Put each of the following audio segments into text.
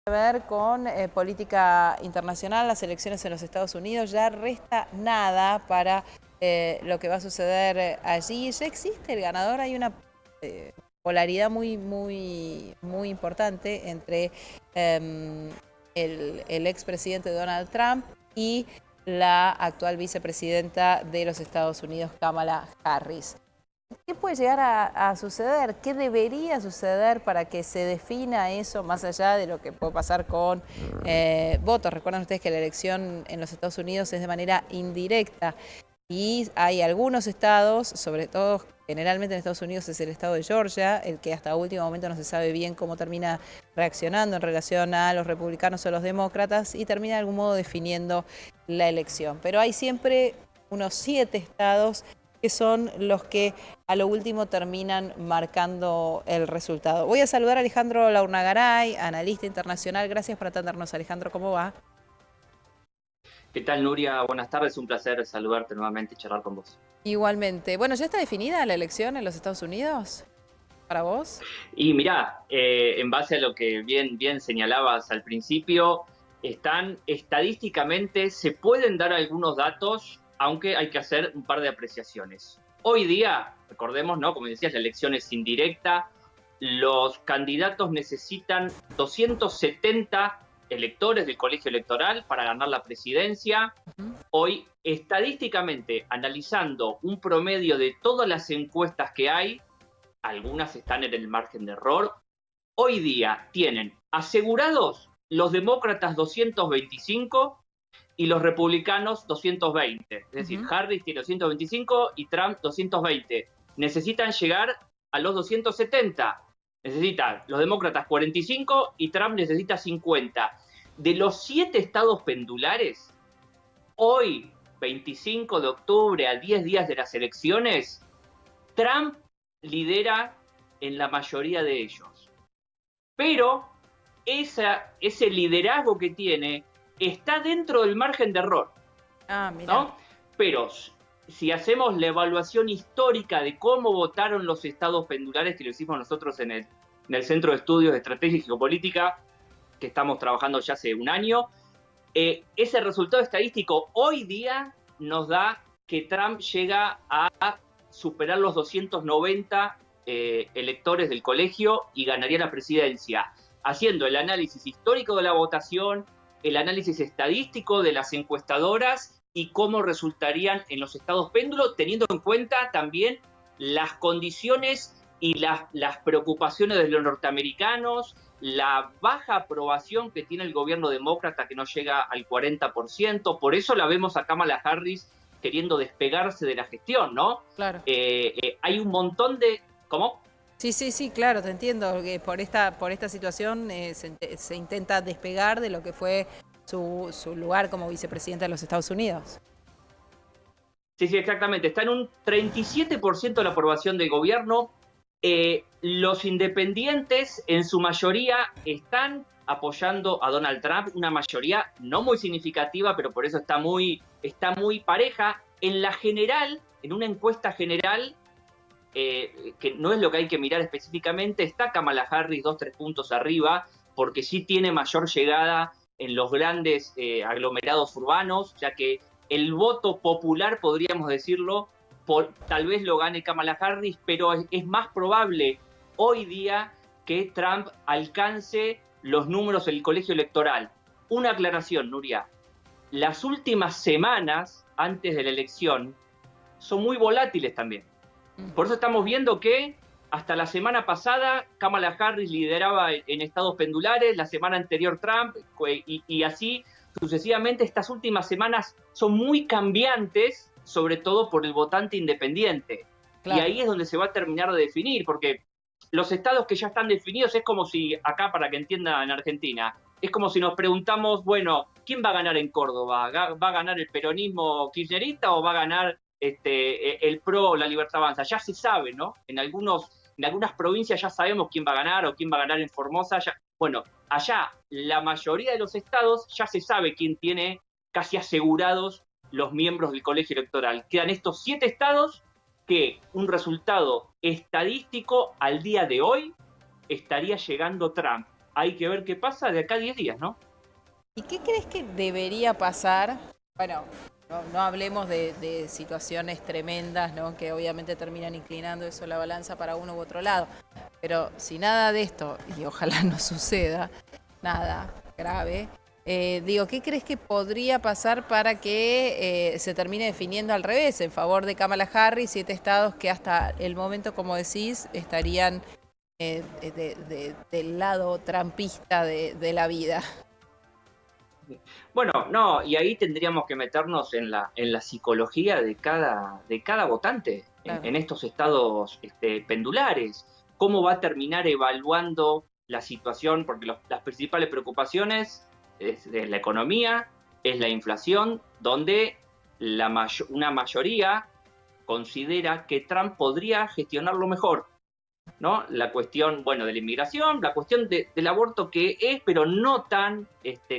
que ver con política internacional, las elecciones en los Estados Unidos. Ya resta nada para lo que va a suceder allí. Ya existe el ganador, hay una polaridad muy importante entre el expresidente Donald Trump y la actual vicepresidenta de los Estados Unidos, Kamala Harris. ¿Qué puede llegar a suceder? ¿Qué debería suceder para que se defina eso más allá de lo que puede pasar con votos? Recuerden ustedes que la elección en los Estados Unidos es de manera indirecta y hay algunos estados, sobre todo generalmente en Estados Unidos es el estado de Georgia, el que hasta último momento no se sabe bien cómo termina reaccionando en relación a los republicanos o los demócratas y termina de algún modo definiendo la elección. Pero hay siempre unos 7 estados que son los que a lo último terminan marcando el resultado. Voy a saludar a Alejandro Laurnagaray, analista internacional. Gracias por atendernos, Alejandro. ¿Cómo va? ¿Qué tal, Nuria? Buenas tardes, un placer saludarte nuevamente y charlar con vos. Igualmente. Bueno, ¿ya está definida la elección en los Estados Unidos para vos? Y mirá, en base a lo que bien señalabas al principio, estadísticamente, se pueden dar algunos datos, aunque hay que hacer un par de apreciaciones. Hoy día, recordemos, ¿no? Como decías, la elección es indirecta, los candidatos necesitan 270 electores del colegio electoral para ganar la presidencia. Hoy, estadísticamente, analizando un promedio de todas las encuestas que hay, algunas están en el margen de error, hoy día tienen asegurados los demócratas 225 y los republicanos 220. Es decir, Harris tiene 225 y Trump 220. Necesitan llegar a los 270. Necesitan los demócratas 45 y Trump necesita 50. De los 7 estados pendulares, hoy, 25 de octubre, a 10 días de las elecciones, Trump lidera en la mayoría de ellos. Pero ese liderazgo que tiene está dentro del margen de error. ¿No? Pero si hacemos la evaluación histórica de cómo votaron los estados pendulares, que lo hicimos nosotros en el Centro de Estudios de Estrategia y Geopolítica, que estamos trabajando ya hace un año, ese resultado estadístico hoy día nos da que Trump llega a superar los 290 electores del colegio y ganaría la presidencia, haciendo el análisis histórico de la votación, el análisis estadístico de las encuestadoras y cómo resultarían en los estados péndulos, teniendo en cuenta también las condiciones y las preocupaciones de los norteamericanos, la baja aprobación que tiene el gobierno demócrata, que no llega al 40%, por eso la vemos a Kamala Harris queriendo despegarse de la gestión, ¿no? Claro. Hay un montón de... ¿Cómo? Sí, claro, te entiendo que por esta situación se intenta despegar de lo que fue su lugar como vicepresidenta de los Estados Unidos. Sí, exactamente. Está en un 37% de la aprobación del gobierno. Los independientes, en su mayoría, están apoyando a Donald Trump, una mayoría no muy significativa, pero por eso está muy pareja. En la general, en una encuesta general, que no es lo que hay que mirar específicamente, está Kamala Harris 2-3 puntos arriba, porque sí tiene mayor llegada en los grandes aglomerados urbanos, ya que el voto popular, podríamos decirlo, tal vez lo gane Kamala Harris, pero es más probable hoy día que Trump alcance los números del colegio electoral. Una aclaración, Nuria. Las últimas semanas antes de la elección son muy volátiles también. Por eso estamos viendo que hasta la semana pasada Kamala Harris lideraba en estados pendulares, la semana anterior Trump, y así sucesivamente. Estas últimas semanas son muy cambiantes, sobre todo por el votante independiente. Claro. Y ahí es donde se va a terminar de definir, porque los estados que ya están definidos es como si, acá para que entiendan en Argentina, es como si nos preguntamos, bueno, ¿quién va a ganar en Córdoba? ¿Va a ganar el peronismo kirchnerista o va a ganar el PRO, la Libertad Avanza? Ya se sabe, ¿no? En algunas provincias ya sabemos quién va a ganar o quién va a ganar en Formosa. Bueno, allá la mayoría de los estados ya se sabe quién tiene casi asegurados los miembros del colegio electoral. Quedan estos 7 estados que un resultado estadístico al día de hoy estaría llegando Trump hay que ver qué pasa de acá a 10 días, ¿no? ¿Y qué crees que debería pasar? Bueno, no hablemos de situaciones tremendas, ¿no? Que obviamente terminan inclinando eso la balanza para uno u otro lado. Pero si nada de esto, y ojalá no suceda, nada grave, digo, ¿qué crees que podría pasar para que se termine definiendo al revés, en favor de Kamala Harris, 7 estados que hasta el momento, como decís, estarían del lado trampista de la vida? Bueno, no, y ahí tendríamos que meternos en la psicología de cada votante Claro. en estos estados pendulares. ¿Cómo va a terminar evaluando la situación? Porque las principales preocupaciones es de la economía, es la inflación, donde una mayoría considera que Trump podría gestionarlo mejor, ¿no? La cuestión, bueno, de la inmigración, la cuestión del aborto que es, pero no tan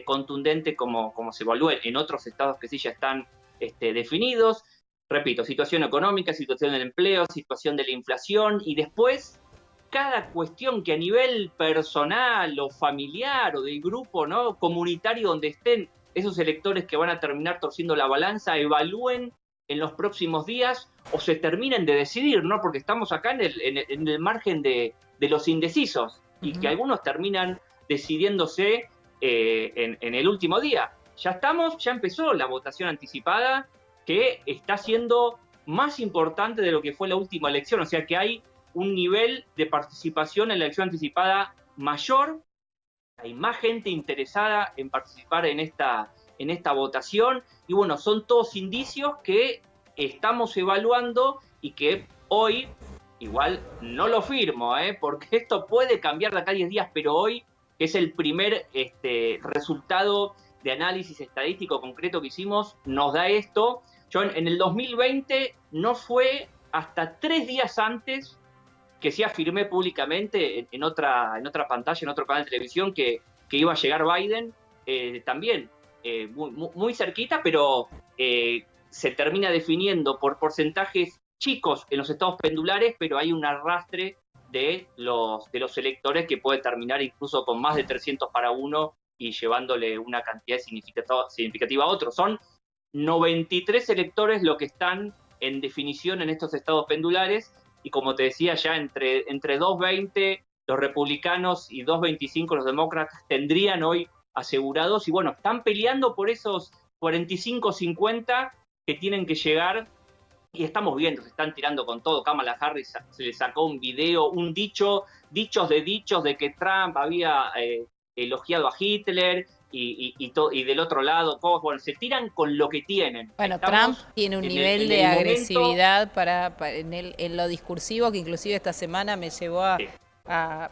contundente como se evalúa en otros estados que sí ya están definidos. Repito, situación económica, situación del empleo, situación de la inflación y después cada cuestión que a nivel personal o familiar o del grupo, ¿no?, comunitario donde estén esos electores que van a terminar torciendo la balanza, evalúen en los próximos días o se terminen de decidir, ¿no? Porque estamos acá en el margen de los indecisos y que algunos terminan decidiéndose en el último día. Ya estamos, ya empezó la votación anticipada que está siendo más importante de lo que fue la última elección, o sea que hay un nivel de participación en la elección anticipada mayor, hay más gente interesada en participar en esta votación y bueno, son todos indicios que estamos evaluando y que hoy, igual no lo firmo, porque esto puede cambiar de acá a 10 días, pero hoy es el primer resultado de análisis estadístico concreto que hicimos, nos da esto. Yo en el 2020 no fue hasta 3 días antes que sí afirmé públicamente en otra pantalla, en otro canal de televisión, que iba a llegar Biden, también muy cerquita, pero se termina definiendo por porcentajes chicos en los estados pendulares, pero hay un arrastre de los electores que puede terminar incluso con más de 300 para uno y llevándole una cantidad significativa a otro. Son 93 electores lo que están en definición en estos estados pendulares y como te decía ya entre 2.20 los republicanos y 2.25 los demócratas tendrían hoy asegurados y bueno, están peleando por esos 45-50 que tienen que llegar y estamos viendo, se están tirando con todo. Kamala Harris se le sacó un video, dichos de que Trump había elogiado a Hitler y del otro lado, bueno, se tiran con lo que tienen. Bueno, Estamos Trump tiene un en nivel en de el momento. agresividad en lo discursivo que inclusive esta semana me llevó a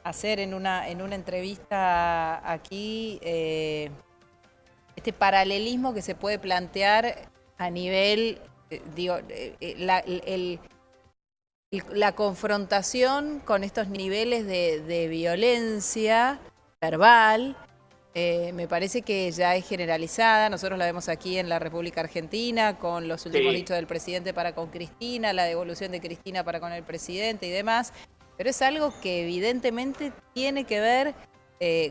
hacer en una entrevista aquí este paralelismo que se puede plantear a nivel, la confrontación con estos niveles de violencia verbal. Me parece que ya es generalizada, nosotros la vemos aquí en la República Argentina, con los últimos dichos del presidente para con Cristina, la devolución de Cristina para con el presidente y demás, pero es algo que evidentemente tiene que ver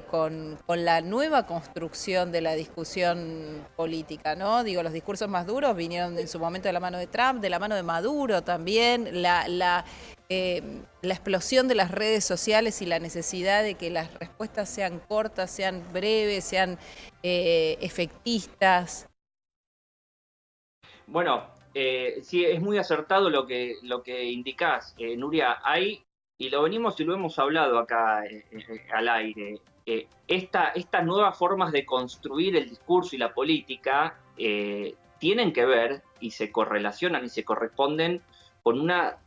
con la nueva construcción de la discusión política, ¿no? Digo, los discursos más duros vinieron en su momento de la mano de Trump, de la mano de Maduro también, la explosión de las redes sociales y la necesidad de que las respuestas sean cortas, sean breves, sean efectistas. Bueno, sí, es muy acertado lo que indicás, Nuria. Hay, y lo venimos y lo hemos hablado acá al aire, estas nuevas formas de construir el discurso y la política tienen que ver y se correlacionan y se corresponden con una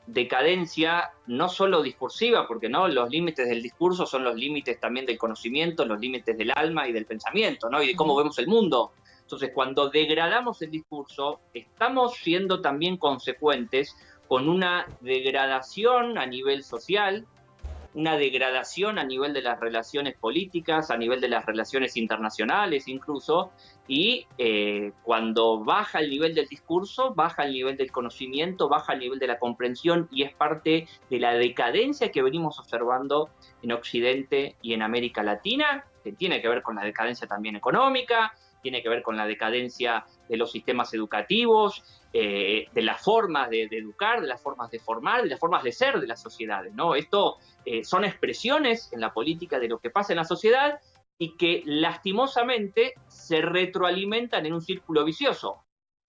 decadencia no solo discursiva, porque no los límites del discurso son los límites también del conocimiento, los límites del alma y del pensamiento, ¿no? Y de cómo vemos el mundo. Entonces, cuando degradamos el discurso, estamos siendo también consecuentes con una degradación a nivel social una degradación a nivel de las relaciones políticas, a nivel de las relaciones internacionales incluso, y cuando baja el nivel del discurso, baja el nivel del conocimiento, baja el nivel de la comprensión, y es parte de la decadencia que venimos observando en Occidente y en América Latina, que tiene que ver con la decadencia también económica, tiene que ver con la decadencia de los sistemas educativos, de las formas de educar, de las formas de formar, de las formas de ser de las sociedades, ¿no? Esto son expresiones en la política de lo que pasa en la sociedad y que lastimosamente se retroalimentan en un círculo vicioso,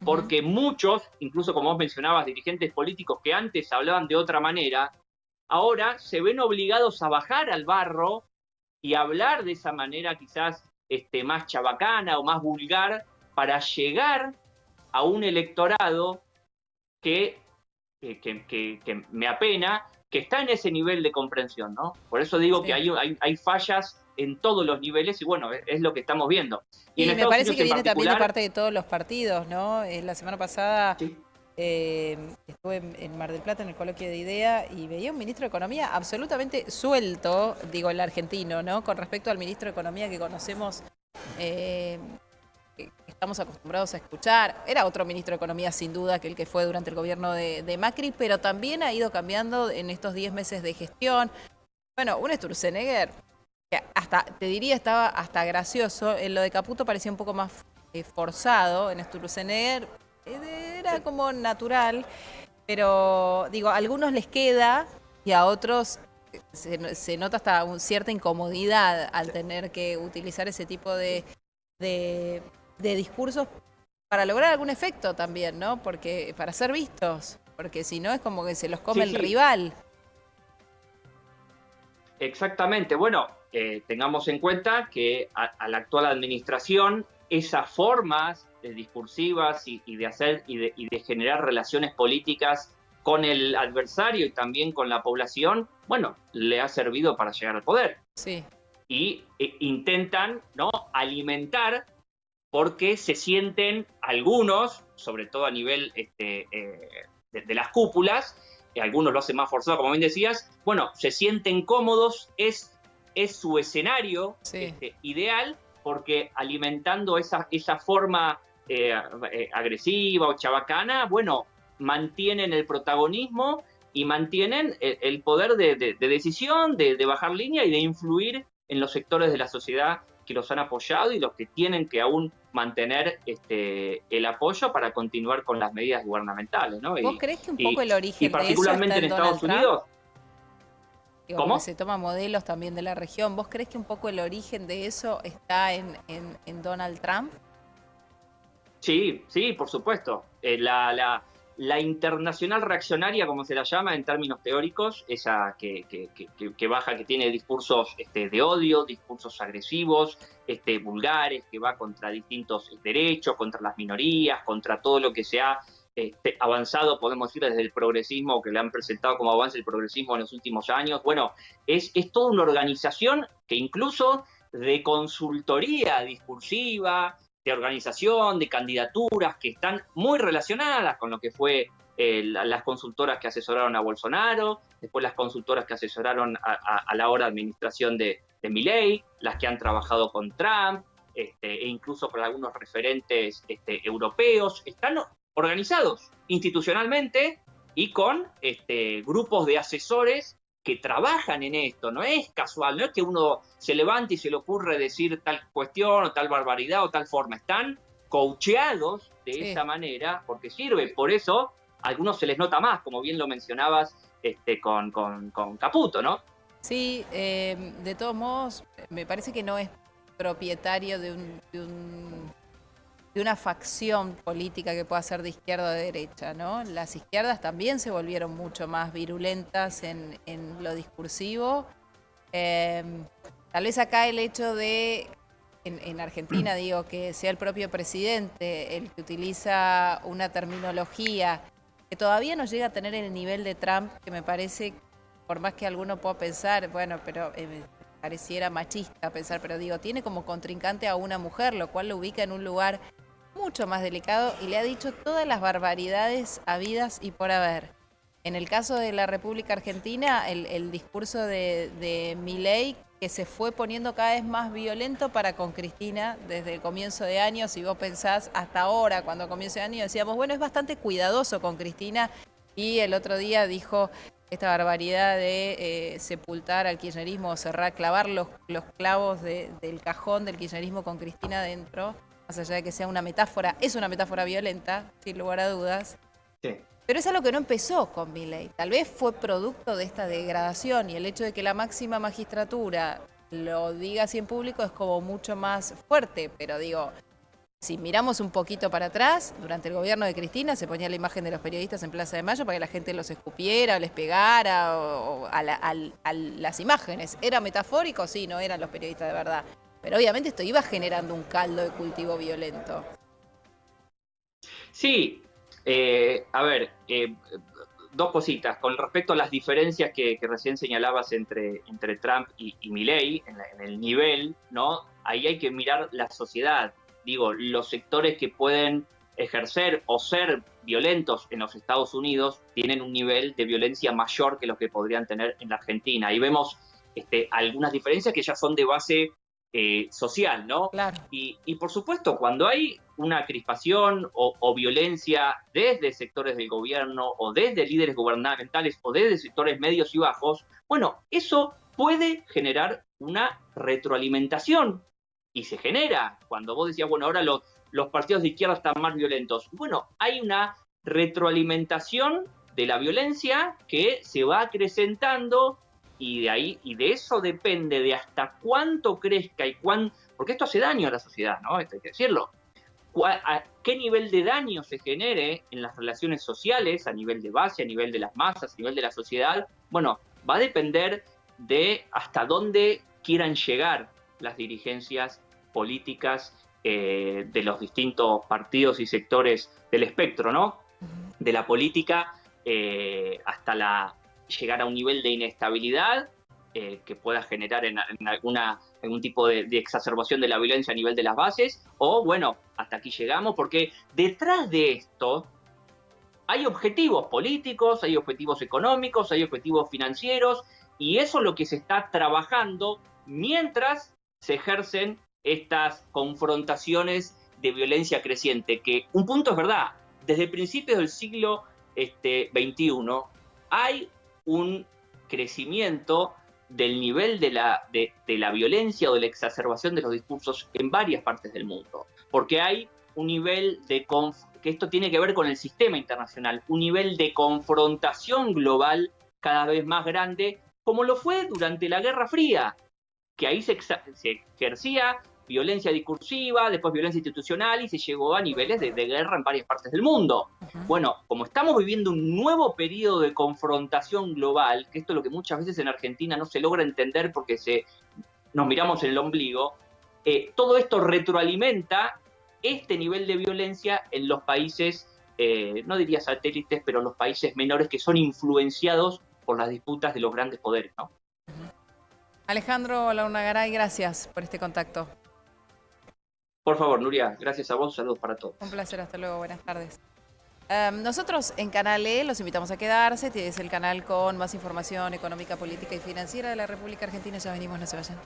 porque muchos, incluso como vos mencionabas, dirigentes políticos que antes hablaban de otra manera, ahora se ven obligados a bajar al barro y hablar de esa manera quizás más chabacana o más vulgar para llegar a un electorado que me apena, que está en ese nivel de comprensión, ¿no? Por eso digo Sí. que hay fallas en todos los niveles y bueno, es lo que estamos viendo. Y en Sí, me Estados parece Unidos que en viene también de particular, parte de todos los partidos, ¿no? La semana pasada sí, estuve en Mar del Plata en el coloquio de IDEA y veía un ministro de Economía absolutamente suelto, digo el argentino, ¿no? Con respecto al ministro de Economía que conocemos, eh, que estamos acostumbrados a escuchar. Era otro ministro de Economía sin duda que el que fue durante el gobierno de Macri, pero también ha ido cambiando en estos 10 meses de gestión. Bueno, un Sturzenegger que hasta, te diría, estaba hasta gracioso. En lo de Caputo parecía un poco más forzado. En Sturzenegger era como natural, pero digo, a algunos les queda y a otros se nota hasta cierta incomodidad al tener que utilizar ese tipo de, de discursos para lograr algún efecto también, ¿no? Porque para ser vistos, porque si no es como que se los come sí, el sí, rival. exactamente. Bueno, tengamos en cuenta que a la actual administración esas formas discursivas y de hacer y de generar relaciones políticas con el adversario y también con la población, bueno, le ha servido para llegar al poder. Sí, Y intentan, ¿no?, alimentar porque se sienten algunos, sobre todo a nivel de las cúpulas, algunos lo hacen más forzado, como bien decías, bueno, se sienten cómodos, es su escenario sí. ideal, porque alimentando esa forma agresiva o chabacana, bueno, mantienen el protagonismo y mantienen el poder de decisión, de bajar línea y de influir en los sectores de la sociedad que los han apoyado y los que tienen que aún mantener el apoyo para continuar con las medidas gubernamentales, ¿no? ¿Vos creés que un poco Y, el y origen de eso está particularmente en en Donald Estados Trump? Unidos, Digo, porque ¿cómo? se toma modelos también de la región. ¿Vos creés que un poco el origen de eso está en Donald Trump? Sí, sí, por supuesto. La internacional reaccionaria, como se la llama en términos teóricos, esa que baja, que tiene discursos de odio, discursos agresivos, vulgares, que va contra distintos derechos, contra las minorías, contra todo lo que se ha avanzado, podemos decir, desde el progresismo, que le han presentado como avance el progresismo en los últimos años. Bueno, es toda una organización que incluso de consultoría discursiva, de organización, de candidaturas que están muy relacionadas con lo que fue las consultoras que asesoraron a Bolsonaro, después las consultoras que asesoraron a la hora administración de Milei, las que han trabajado con Trump, e incluso con algunos referentes europeos, están organizados institucionalmente y con grupos de asesores que trabajan en esto. No es casual, no es que uno se levante y se le ocurre decir tal cuestión o tal barbaridad o tal forma. Están coacheados de Sí. esa manera porque sirve. Por eso a algunos se les nota más, como bien lo mencionabas con Caputo, ¿no? Sí, de todos modos, me parece que no es propietario de una facción política que pueda ser de izquierda o de derecha, ¿no? Las izquierdas también se volvieron mucho más virulentas en lo discursivo. Eh, Tal vez acá el hecho de, en Argentina digo, que sea el propio presidente el que utiliza una terminología que todavía no llega a tener el nivel de Trump, que me parece, por más que alguno pueda pensar, bueno, pero pareciera machista pensar, pero digo, tiene como contrincante a una mujer, lo cual lo ubica en un lugar mucho más delicado y le ha dicho todas las barbaridades habidas y por haber. En el caso de la República Argentina, el discurso de Milei, que se fue poniendo cada vez más violento para con Cristina desde el comienzo de año, si vos pensás hasta ahora, cuando comienzo de año, decíamos, bueno, es bastante cuidadoso con Cristina, y el otro día dijo esta barbaridad de sepultar al kirchnerismo, cerrar, clavar los clavos del cajón del kirchnerismo con Cristina dentro, más allá de que sea una metáfora, es una metáfora violenta, sin lugar a dudas. Sí. Pero es algo que no empezó con Milei. Tal vez fue producto de esta degradación y el hecho de que la máxima magistratura lo diga así en público es como mucho más fuerte. Pero digo, si miramos un poquito para atrás, durante el gobierno de Cristina se ponía la imagen de los periodistas en Plaza de Mayo para que la gente los escupiera o les pegara o a las imágenes. ¿Era metafórico? Sí, no eran los periodistas de verdad. Pero obviamente esto iba generando un caldo de cultivo violento. Sí, a ver, dos cositas. Con respecto a las diferencias que recién señalabas entre Trump y Milei, en el nivel, ¿no? Ahí hay que mirar la sociedad. Digo, los sectores que pueden ejercer o ser violentos en los Estados Unidos tienen un nivel de violencia mayor que los que podrían tener en la Argentina. Ahí vemos algunas diferencias que ya son de base social, ¿no? Claro. Y por supuesto, cuando hay una crispación o violencia desde sectores del gobierno o desde líderes gubernamentales o desde sectores medios y bajos, bueno, eso puede generar una retroalimentación y se genera. Cuando vos decías, bueno, ahora los partidos de izquierda están más violentos, bueno, hay una retroalimentación de la violencia que se va acrecentando y de eso depende de hasta cuánto crezca y porque esto hace daño a la sociedad, ¿no? Esto hay que decirlo. A qué nivel de daño se genere en las relaciones sociales, a nivel de base, a nivel de las masas, a nivel de la sociedad, bueno, va a depender de hasta dónde quieran llegar las dirigencias políticas de los distintos partidos y sectores del espectro, ¿no? De la política hasta llegar a un nivel de inestabilidad que pueda generar en algún tipo de exacerbación de la violencia a nivel de las bases, o bueno, hasta aquí llegamos, porque detrás de esto hay objetivos políticos, hay objetivos económicos, hay objetivos financieros, y eso es lo que se está trabajando mientras se ejercen estas confrontaciones de violencia creciente, que un punto es verdad, desde principios del siglo XXI hay un crecimiento del nivel de la violencia o de la exacerbación de los discursos en varias partes del mundo, porque hay un nivel que esto tiene que ver con el sistema internacional, un nivel de confrontación global cada vez más grande, como lo fue durante la Guerra Fría, que ahí se ejercía violencia discursiva, después violencia institucional y se llegó a niveles de guerra en varias partes del mundo. Bueno, como estamos viviendo un nuevo periodo de confrontación global, que esto es lo que muchas veces en Argentina no se logra entender porque nos miramos en el ombligo, todo esto retroalimenta este nivel de violencia en los países, no diría satélites, pero los países menores que son influenciados por las disputas de los grandes poderes, ¿no? Alejandro Launagaray, gracias por este contacto. Por favor, Nuria, gracias a vos, saludos para todos. Un placer, hasta luego, buenas tardes. Nosotros en Canal E los invitamos a quedarse, es el canal con más información económica, política y financiera de la República Argentina, ya venimos, no se vayan.